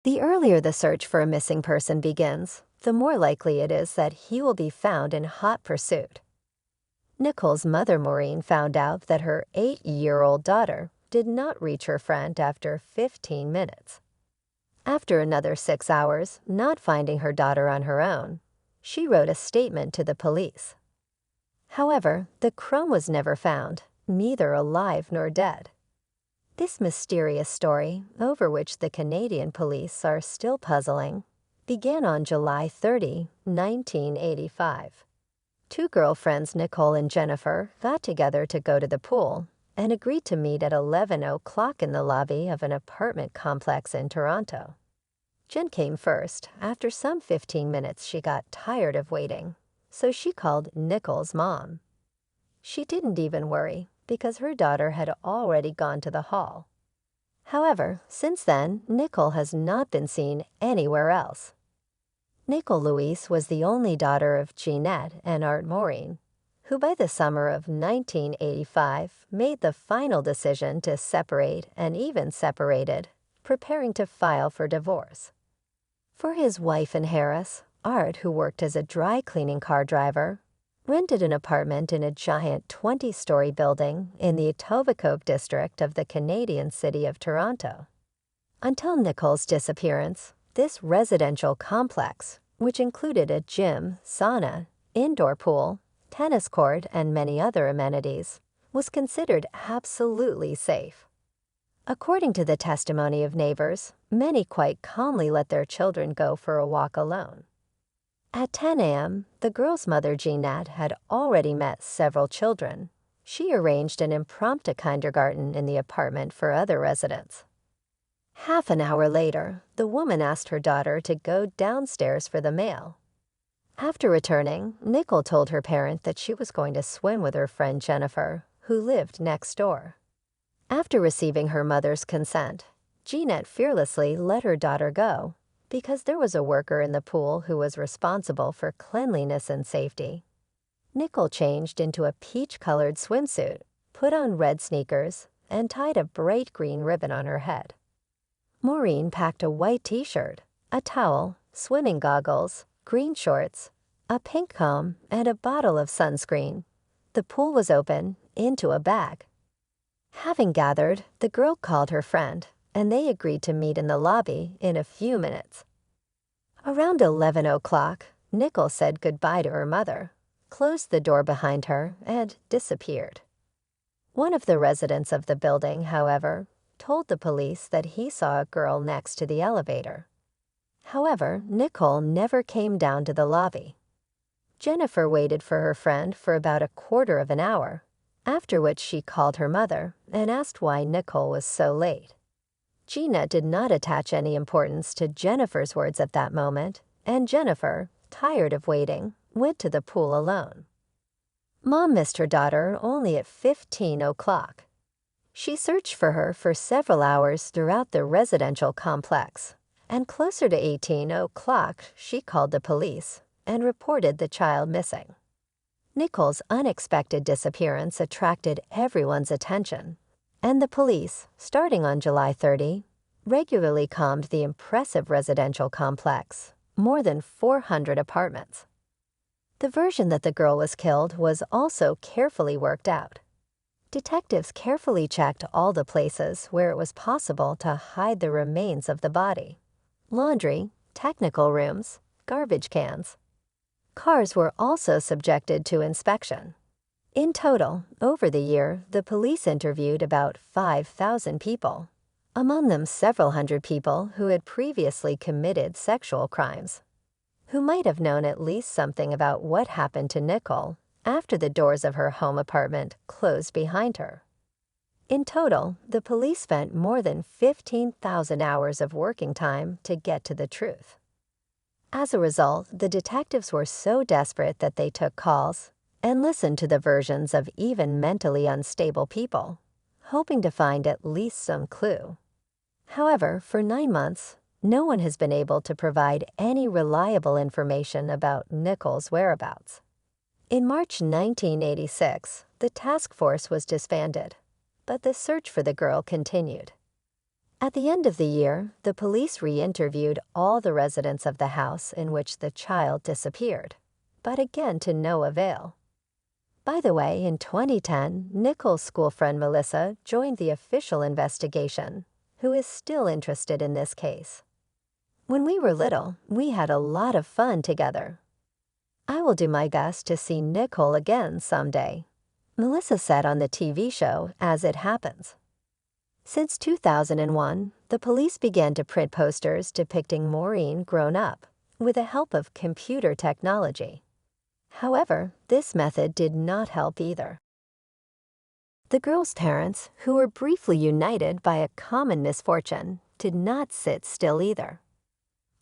The earlier the search for a missing person begins, the more likely it is that he will be found in hot pursuit. Nicole's mother, Maureen, found out that her 8-year-old daughter did not reach her friend after 15 minutes. After another 6 hours, not finding her daughter on her own, she wrote a statement to the police. However, the crone was never found, neither alive nor dead. This mysterious story, over which the Canadian police are still puzzling, began on July 30, 1985. Two girlfriends, Nicole and Jennifer, got together to go to the pool and agreed to meet at 11 o'clock in the lobby of an apartment complex in Toronto. Jen came first. After some 15 minutes, she got tired of waiting, so she called Nicole's mom. She didn't even worry, because her daughter had already gone to the hall. However, since then, Nicole has not been seen anywhere else. Nicole Louise was the only daughter of Jeanette and Art Maureen, who by the summer of 1985 made the final decision to separate and even separated, preparing to file for divorce. For his wife and Harris, Art, who worked as a dry cleaning car driver, rented an apartment in a giant 20-story building in the Etobicoke district of the Canadian city of Toronto. Until Nicole's disappearance, this residential complex, which included a gym, sauna, indoor pool, tennis court, and many other amenities, was considered absolutely safe. According to the testimony of neighbors, many quite calmly let their children go for a walk alone. At 10 a.m., the girl's mother, Jeanette, had already met several children. She arranged an impromptu kindergarten in the apartment for other residents. Half an hour later, the woman asked her daughter to go downstairs for the mail. After returning, Nicole told her parent that she was going to swim with her friend Jennifer, who lived next door. After receiving her mother's consent, Jeanette fearlessly let her daughter go, because there was a worker in the pool who was responsible for cleanliness and safety. Nicole changed into a peach-colored swimsuit, put on red sneakers, and tied a bright green ribbon on her head. Maureen packed a white t-shirt, a towel, swimming goggles, green shorts, a pink comb, and a bottle of sunscreen. The pool was open, into a bag. Having gathered, the girl called her friend, and they agreed to meet in the lobby in a few minutes. Around 11 o'clock, Nicole said goodbye to her mother, closed the door behind her, and disappeared. One of the residents of the building, however, told the police that he saw a girl next to the elevator. However, Nicole never came down to the lobby. Jennifer waited for her friend for about a quarter of an hour, after which she called her mother and asked why Nicole was so late. Gina did not attach any importance to Jennifer's words at that moment, and Jennifer, tired of waiting, went to the pool alone. Mom missed her daughter only at 15 o'clock. She searched for her for several hours throughout the residential complex, and closer to 18 o'clock she called the police and reported the child missing. Nicole's unexpected disappearance attracted everyone's attention, and the police, starting on July 30, regularly combed the impressive residential complex, more than 400 apartments. The version that the girl was killed was also carefully worked out. Detectives carefully checked all the places where it was possible to hide the remains of the body: laundry, technical rooms, garbage cans. Cars were also subjected to inspection. In total, over the year, the police interviewed about 5,000 people, among them several hundred people who had previously committed sexual crimes, who might have known at least something about what happened to Nicole after the doors of her home apartment closed behind her. In total, the police spent more than 15,000 hours of working time to get to the truth. As a result, the detectives were so desperate that they took calls and listened to the versions of even mentally unstable people, hoping to find at least some clue. However, for 9 months, no one has been able to provide any reliable information about Nicole's whereabouts. In March 1986, the task force was disbanded, but the search for the girl continued. At the end of the year, the police re-interviewed all the residents of the house in which the child disappeared, but again to no avail. By the way, in 2010, Nicole's school friend Melissa joined the official investigation, who is still interested in this case. When we were little, we had a lot of fun together. I will do my best to see Nicole again someday, Melissa said on the TV show As It Happens. Since 2001, the police began to print posters depicting Maureen grown up, with the help of computer technology. However, this method did not help either. The girl's parents, who were briefly united by a common misfortune, did not sit still either.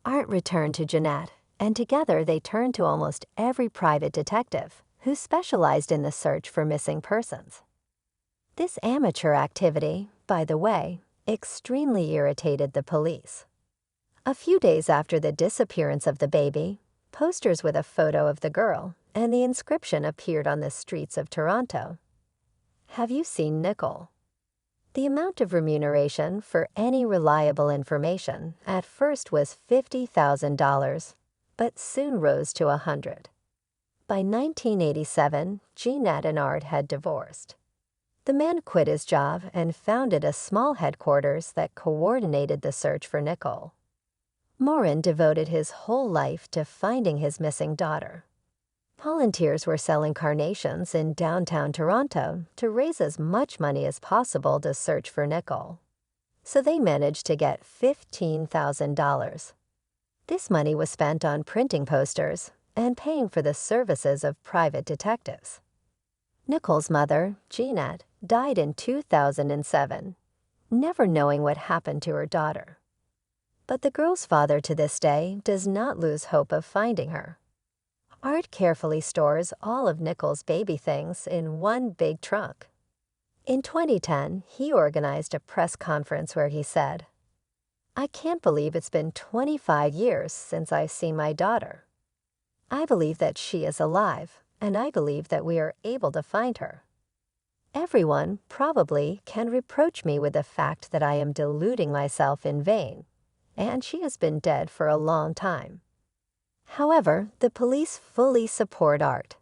Art returned to Jeanette, and together they turned to almost every private detective who specialized in the search for missing persons. This amateur activity, by the way, extremely irritated the police. A few days after the disappearance of the baby, posters with a photo of the girl and the inscription appeared on the streets of Toronto. Have you seen Nicole? The amount of remuneration for any reliable information at first was $50,000, but soon rose to $100,000. By 1987, Jeanette and Art had divorced. The man quit his job and founded a small headquarters that coordinated the search for Nicole. Maureen devoted his whole life to finding his missing daughter. Volunteers were selling carnations in downtown Toronto to raise as much money as possible to search for Nicole. So they managed to get $15,000. This money was spent on printing posters and paying for the services of private detectives. Nicole's mother, Jeanette, died in 2007, never knowing what happened to her daughter. But the girl's father to this day does not lose hope of finding her. Art carefully stores all of Nicole's baby things in one big trunk. In 2010, he organized a press conference where he said, "I can't believe it's been 25 years since I've seen my daughter. I believe that she is alive, and I believe that we are able to find her. Everyone probably can reproach me with the fact that I am deluding myself in vain, and she has been dead for a long time." However, the police fully support Art.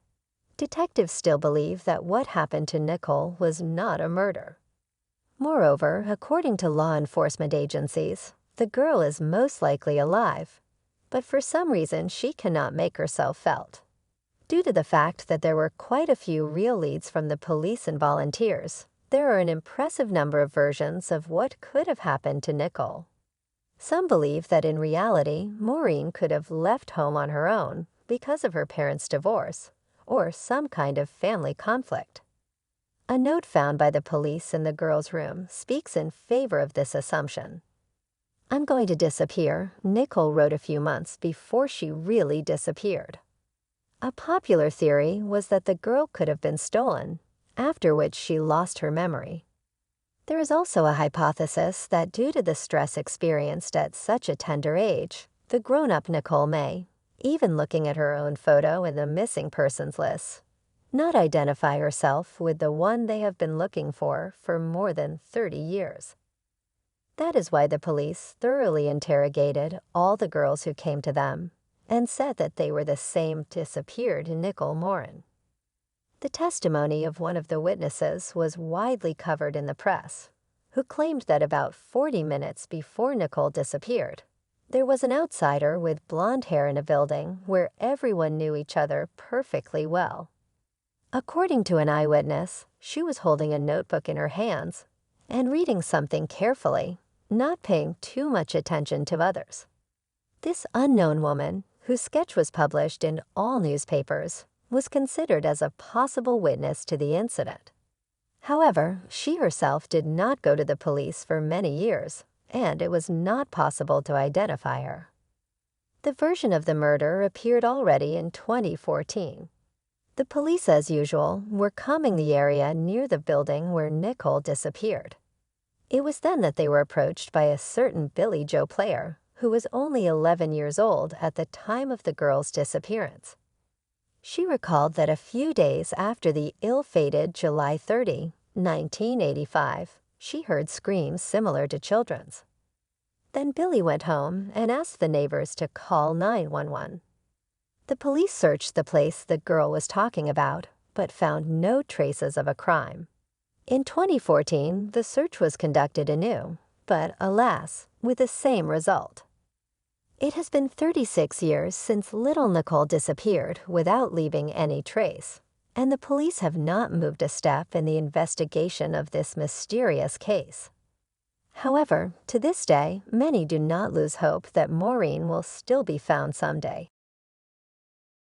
Detectives still believe that what happened to Nicole was not a murder. Moreover, according to law enforcement agencies, the girl is most likely alive, but for some reason she cannot make herself felt. Due to the fact that there were quite a few real leads from the police and volunteers, there are an impressive number of versions of what could have happened to Nicole. Some believe that in reality, Maureen could have left home on her own because of her parents' divorce or some kind of family conflict. A note found by the police in the girl's room speaks in favor of this assumption. "I'm going to disappear," Nicole wrote a few months before she really disappeared. A popular theory was that the girl could have been stolen, after which she lost her memory. There is also a hypothesis that due to the stress experienced at such a tender age, the grown-up Nicole may, even looking at her own photo in the missing persons list, not identify herself with the one they have been looking for more than 30 years. That is why the police thoroughly interrogated all the girls who came to them and said that they were the same disappeared Nicole Maureen. The testimony of one of the witnesses was widely covered in the press, who claimed that about 40 minutes before Nicole disappeared, there was an outsider with blonde hair in a building where everyone knew each other perfectly well. According to an eyewitness, she was holding a notebook in her hands and reading something carefully, not paying too much attention to others. This unknown woman, whose sketch was published in all newspapers, was considered as a possible witness to the incident. However, she herself did not go to the police for many years, and it was not possible to identify her. The version of the murder appeared already in 2014. The police, as usual, were combing the area near the building where Nicole disappeared. It was then that they were approached by a certain Billy Joe player, who was only 11 years old at the time of the girl's disappearance. She recalled that a few days after the ill-fated July 30, 1985, She heard screams similar to children's. Then Billy went home and asked the neighbors to call 911. The police searched the place the girl was talking about, but found no traces of a crime. In 2014, the search was conducted anew, but alas, with the same result. It has been 36 years since little Nicole disappeared without leaving any trace, and the police have not moved a step in the investigation of this mysterious case. However, to this day, many do not lose hope that Maureen will still be found someday.